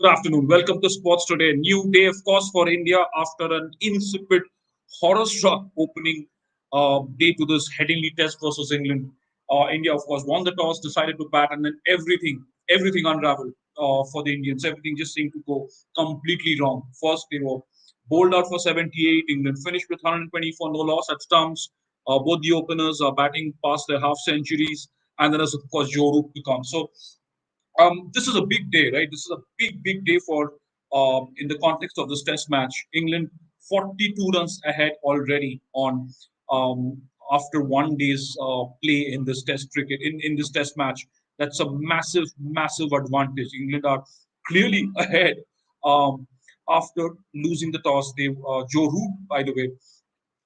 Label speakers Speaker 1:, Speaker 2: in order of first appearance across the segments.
Speaker 1: Good afternoon. Welcome to Sports Today. New day, of course, for India after an insipid, horror-struck opening day to this Headingley Test versus England. India, of course, won the toss, decided to bat, and then everything unraveled for the Indians. Everything just seemed to go completely wrong. First, they were bowled out for 78. England finished with 124, no loss at stumps. Both the openers are batting past their half centuries, and then, of course, Joe Root to come. So this is a big day, right? This is a big day for in the context of this Test match. England 42 runs ahead already on after one day's play in this Test cricket in this Test match. That's a massive advantage. England are clearly ahead after losing the toss. Joe Root, by the way,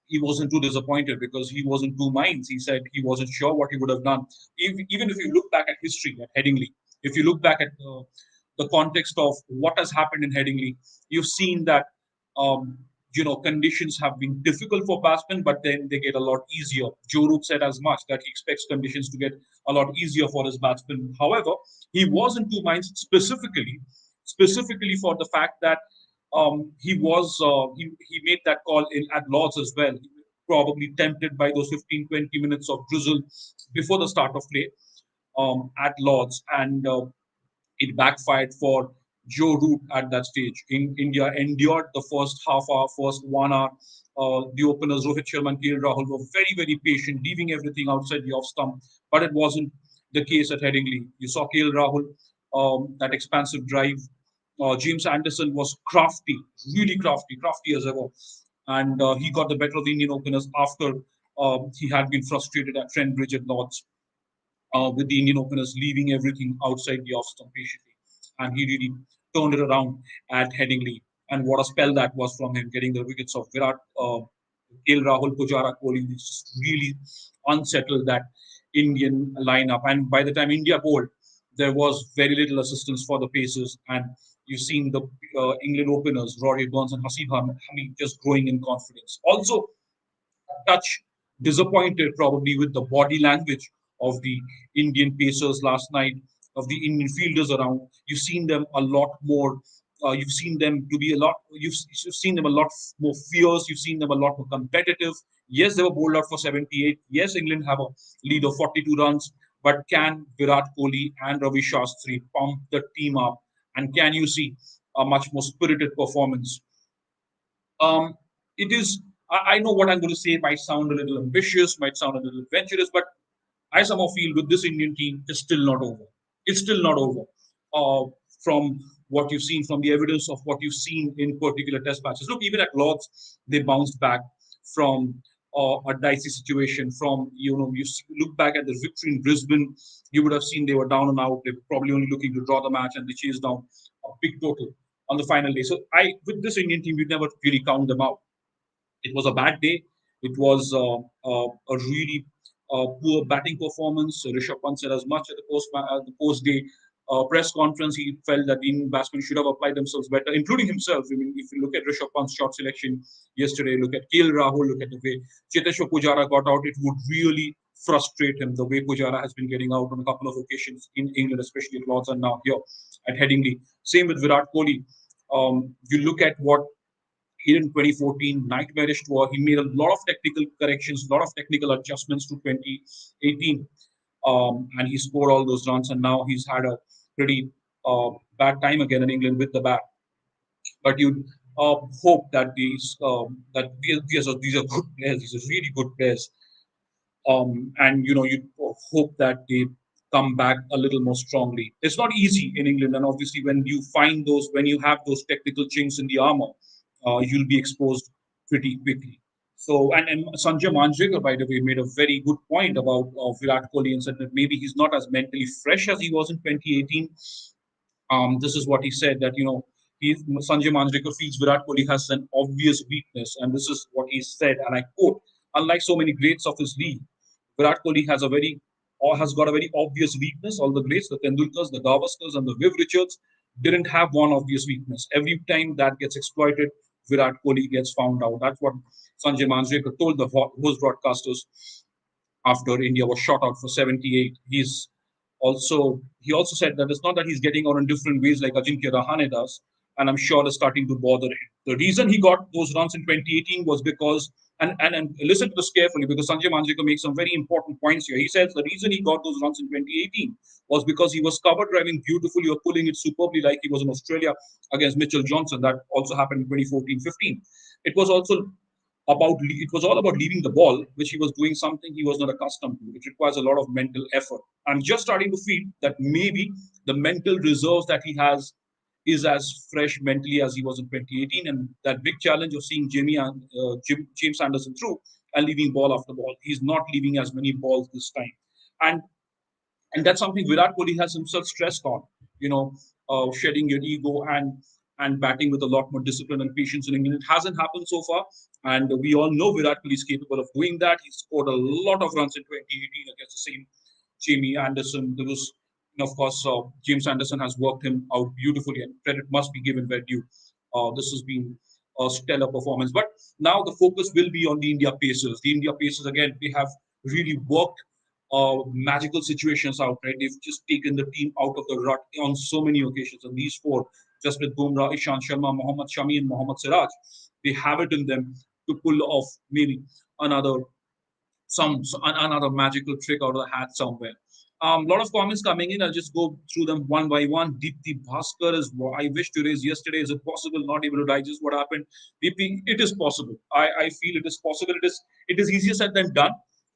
Speaker 1: he wasn't too disappointed because he was in two minds. He said he wasn't sure what he would have done. Even if you look back at history at Headingley, if you look back at the context of what has happened in Headingley, you've seen that conditions have been difficult for batsmen, but then they get a lot easier. Joe Root said as much that he expects conditions to get a lot easier for his batsmen. However, he was in two minds specifically for the fact that he made that call in at Lords as well. Probably tempted by those 15-20 minutes of drizzle before the start of play at Lords, and it backfired for Joe Root at that stage. India endured the first half hour, first 1 hour. The openers Rohit Sharma and KL Rahul were very patient, leaving everything outside the off stump. But it wasn't the case at Headingley. You saw KL Rahul, that expansive drive. James Anderson was crafty, really crafty as ever, and he got the better of the Indian openers after he had been frustrated at Trent Bridge at Lords with the Indian openers leaving everything outside the off stump patiently. And he really turned it around at Headingley. And what a spell that was from him, getting the wickets of Virat, KL Rahul, Pujara, Kohli, which just really unsettled that Indian lineup. And by the time India bowled, there was very little assistance for the Pacers. And you've seen the England openers, Rory Burns and Hasib Hamid, just growing in confidence. Also, touch disappointed probably with the body language of the Indian Pacers last night, of the Indian fielders around. You've seen them a lot more. You've seen them to be a lot. You've seen them a lot more fierce. You've seen them a lot more competitive. Yes, they were bowled out for 78. Yes, England have a lead of 42 runs. But can Virat Kohli and Ravi Shastri pump the team up? And can you see a much more spirited performance? It is. I know what I'm going to say might sound a little ambitious, might sound a little adventurous, but I somehow feel with this Indian team, it's still not over. It's still not over. From what you've seen, from the evidence of what you've seen in particular Test matches. Look, even at Lords, they bounced back from a dicey situation. From look back at the victory in Brisbane, you would have seen they were down and out. They were probably only looking to draw the match, and they chased down a big total on the final day. So with this Indian team, we never really count them out. It was a bad day. It was a really poor batting performance. Rishabh Pant said as much at the post day press conference. He felt that the Indian batsmen should have applied themselves better, including himself. I mean, if you look at Rishabh Pant's shot selection yesterday, look at KL Rahul, look at the way Cheteshwar Pujara got out, it would really frustrate him the way Pujara has been getting out on a couple of occasions in England, especially at Lords and now here at Headingley. Same with Virat Kohli. You look at what here in 2014, nightmarish tour. He made a lot of technical corrections, a lot of technical adjustments to 2018, and he scored all those runs. And now he's had a pretty bad time again in England with the bat. But you hope that these are good players. These are really good players, and you hope that they come back a little more strongly. It's not easy in England, and obviously when you have those technical chinks in the armor, you'll be exposed pretty quickly. So, and Sanjay Manjrekar, by the way, made a very good point about Virat Kohli and said that maybe he's not as mentally fresh as he was in 2018. This is what he said that Sanjay Manjrekar feels Virat Kohli has an obvious weakness, and this is what he said, and I quote: "Unlike so many greats of his league, Virat Kohli has got a very obvious weakness. All the greats, the Tendulkars, the Gavaskars, and the Viv Richards didn't have one obvious weakness. Every time that gets exploited, Virat Kohli gets found out." That's what Sanjay Manjrekar told the host broadcasters after India was shot out for 78. He's he also said that it's not that he's getting out in different ways like Ajinkya Rahane does, and I'm sure it's starting to bother him. The reason he got those runs in 2018 was because, and listen to this carefully because Sanjay Manjrekar makes some very important points here. He says the reason he got those runs in 2018 was because he was cover driving beautifully or pulling it superbly like he was in Australia against Mitchell Johnson. That also happened in 2014-15. It was also it was all about leaving the ball, which he was doing something he was not accustomed to. It requires a lot of mental effort. I'm just starting to feel that maybe the mental reserves that he has is as fresh mentally as he was in 2018, and that big challenge of seeing James Anderson through and leaving ball after ball. He's not leaving as many balls this time, and and that's something Virat Kohli has himself stressed on. You know, shedding your ego and batting with a lot more discipline and patience in England. It hasn't happened so far, and we all know Virat Kohli is capable of doing that. He scored a lot of runs in 2018 against the same Jamie Anderson. There was, and of course, James Anderson has worked him out beautifully, and credit must be given where due. This has been a stellar performance. But now the focus will be on the India Pacers. The India Pacers, again, they have really worked magical situations out, right? They've just taken the team out of the rut on so many occasions. And these four, just with Bumrah, Ishant Sharma, Mohammad Shami, and Mohammad Siraj, they have it in them to pull off maybe another another magical trick out of the hat somewhere. A lot of comments coming in. I'll just go through them one by one. Deepthi Bhaskar is, I wish to raise yesterday. Is it possible? Not able to digest what happened. Deepthi, it is possible. I feel it is possible. It is easier said than done.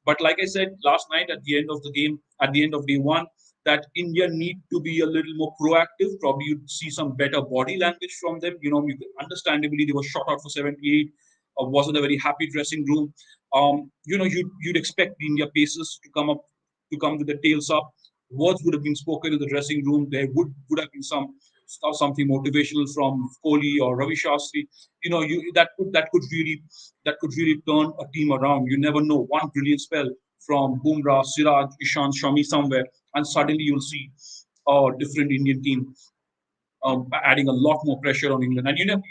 Speaker 1: But like I said last night at the end of the game, at the end of day one, that India need to be a little more proactive. Probably you'd see some better body language from them. Understandably, they were shot out for 78. Wasn't a very happy dressing room. You'd expect the India Pacers to come with the tails up. Words would have been spoken in the dressing room. There would have been something motivational from Kohli or Ravi Shastri. That could really turn a team around. You never know. One brilliant spell from Bumrah, Siraj, Ishant, Shami somewhere, and suddenly you'll see a different Indian team adding a lot more pressure on England. And it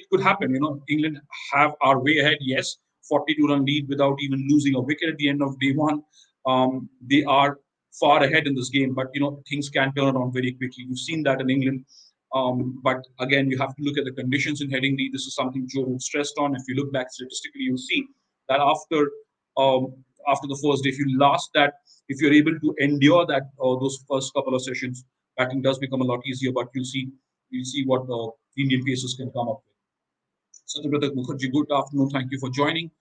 Speaker 1: could happen. England have our way ahead. Yes, 42-run lead without even losing a wicket at the end of day one. They are far ahead in this game, but things can turn around very quickly. You've seen that in England. But again, you have to look at the conditions in Headingley. This is something Joe Root stressed on. If you look back statistically, you'll see that um, after the first day, if you're able to endure those first couple of sessions, batting does become a lot easier. But you'll see what the Indian Pacers can come up with. Satyabrata Mukherjee, good afternoon. Thank you for joining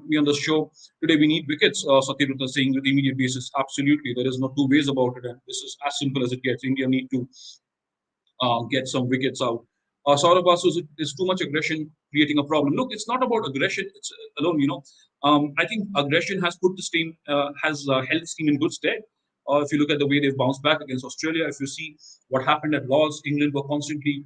Speaker 1: me on the show. Today we need wickets, Satyabrata saying with immediate basis. Absolutely. There is no two ways about it. And this is as simple as it gets. India need to get some wickets out. Saurabh Basu, is too much aggression creating a problem? Look, it's not about aggression it's alone. I think aggression has put this team, has held this team in good stead. If you look at the way they've bounced back against Australia, if you see what happened at Lords, England were constantly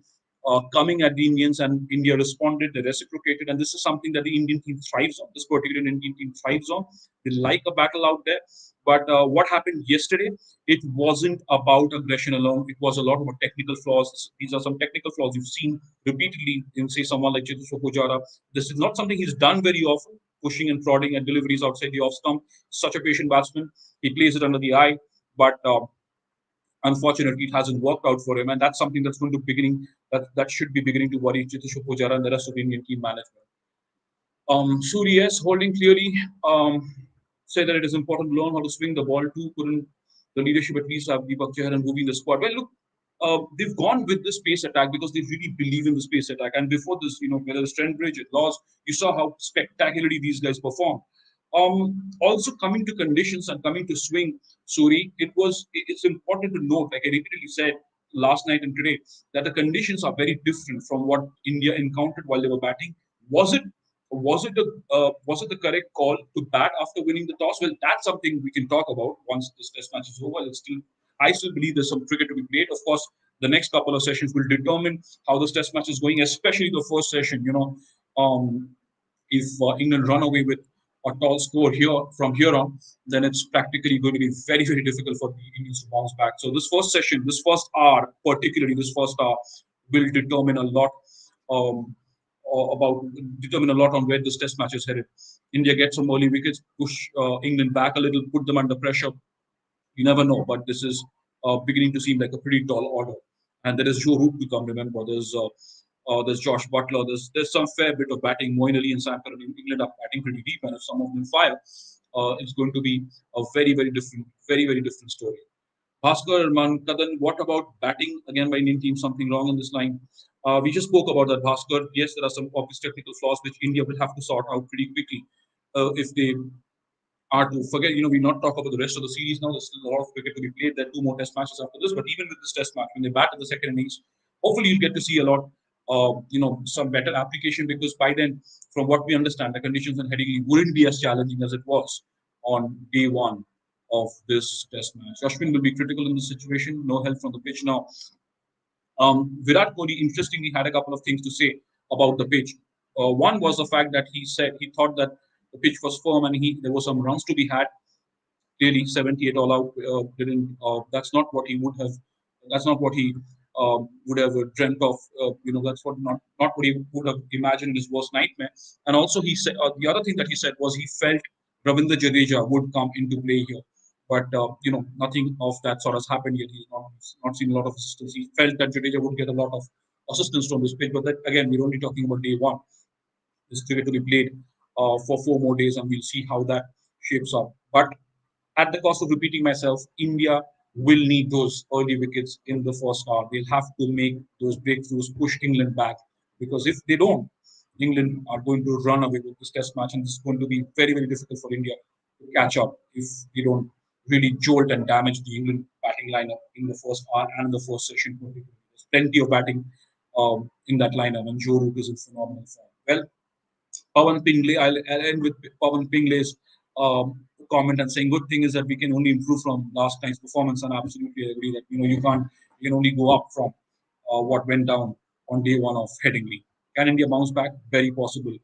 Speaker 1: coming at the Indians, and India responded, they reciprocated, and this is something that the Indian team thrives on. This particular Indian team thrives on. They like a battle out there. But what happened yesterday? It wasn't about aggression alone. It was a lot more technical flaws. These are some technical flaws you've seen repeatedly in, say, someone like Cheteshwar Pujara. This is not something he's done very often, pushing and prodding and deliveries outside the off stump. Such a patient batsman. He plays it under the eye, but unfortunately, it hasn't worked out for him, and that's something that's going to that should be beginning to worry Cheteshwar Pujara and the rest of the Indian team management. Suri, yes, holding clearly. Say that it is important to learn how to swing the ball too. Couldn't the leadership at least have Deepak Chahar and moving the squad? Well, look, they've gone with the space attack because they really believe in the space attack. And before this, whether it's Trent Bridge, it lost, you saw how spectacularly these guys performed. Also coming to conditions and coming to swing, Suri, it's important to note, like I repeatedly said last night and today, that the conditions are very different from what India encountered while they were batting. Was it was it the correct call to bat after winning the toss? Well, that's something we can talk about once this test match is over. I still believe there's some cricket to be played. Of course, the next couple of sessions will determine how this test match is going, especially the first session. If England run away with a tall score here from here on, then it's practically going to be very, very difficult for the Indians to bounce back. So this first session, this first hour, particularly this first hour, will determine a lot. About determine a lot on where this test match is headed. India gets some early wickets, push England back a little, put them under pressure, You never know, but this is beginning to seem like a pretty tall order. And there is Joe Root to come. Remember, there's Josh Butler. There's some fair bit of batting. Moeen Ali and Sam Curran in England are batting pretty deep, and if some of them fire, it's going to be a very different story. Bhaskar Mankadan, what about batting again by Indian team? Something wrong in this line. We just spoke about that, Bhaskar. Yes, there are some obvious technical flaws which India will have to sort out pretty quickly if they are to forget. We not talk about the rest of the series now. There's still a lot of cricket to be played. There are two more test matches after this. But even with this test match, when they bat in the second innings, hopefully you'll get to see a lot, some better application because by then, from what we understand, the conditions in Headingley wouldn't be as challenging as it was on day one of this test match. Ashwin will be critical in this situation. No help from the pitch now. Virat Kohli interestingly had a couple of things to say about the pitch. One was the fact that he said he thought that the pitch was firm and there were some runs to be had. Clearly, 78 all out didn't. That's not what he would have. That's not what he would have dreamt of. That's what not what he would have imagined in his worst nightmare. And also, he said the other thing that he said was he felt Ravindra Jadeja would come into play here. But nothing of that sort has happened yet. He's not seen a lot of assistance. He felt that Jadeja would get a lot of assistance from this pitch, but that again, we're only talking about day one. This cricket to be played for 4 more days, and we'll see how that shapes up. But at the cost of repeating myself, India will need those early wickets in the first hour. They'll have to make those breakthroughs, push England back, because if they don't, England are going to run away with this test match, and this is going to be very, very difficult for India to catch up if they don't really jolt and damage the England batting lineup in the first hour and in the first session. There's plenty of batting in that lineup, and Joe Root is in phenomenal form. Well, Pawan Pingle. I'll end with Pawan Pingle's comment and saying good thing is that we can only improve from last night's performance, and I absolutely agree that you can only go up from what went down on day one of Headingley. Can India bounce back? Very possible.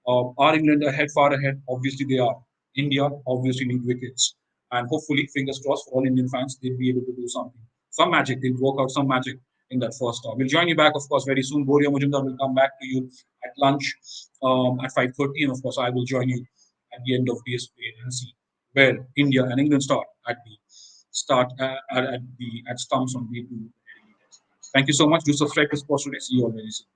Speaker 1: Are England ahead, far ahead? Obviously they are. India obviously need wickets, and hopefully, fingers crossed for all Indian fans, they'll be able to do something, some magic. They'll work out some magic in that first half. We'll join you back, of course, very soon. Boria Mujumdar will come back to you at lunch at 5:30, and of course, I will join you at the end of this debate and see where India and England start at stumps on day two. Thank you so much. Do subscribe to Sports Today. See you all very soon.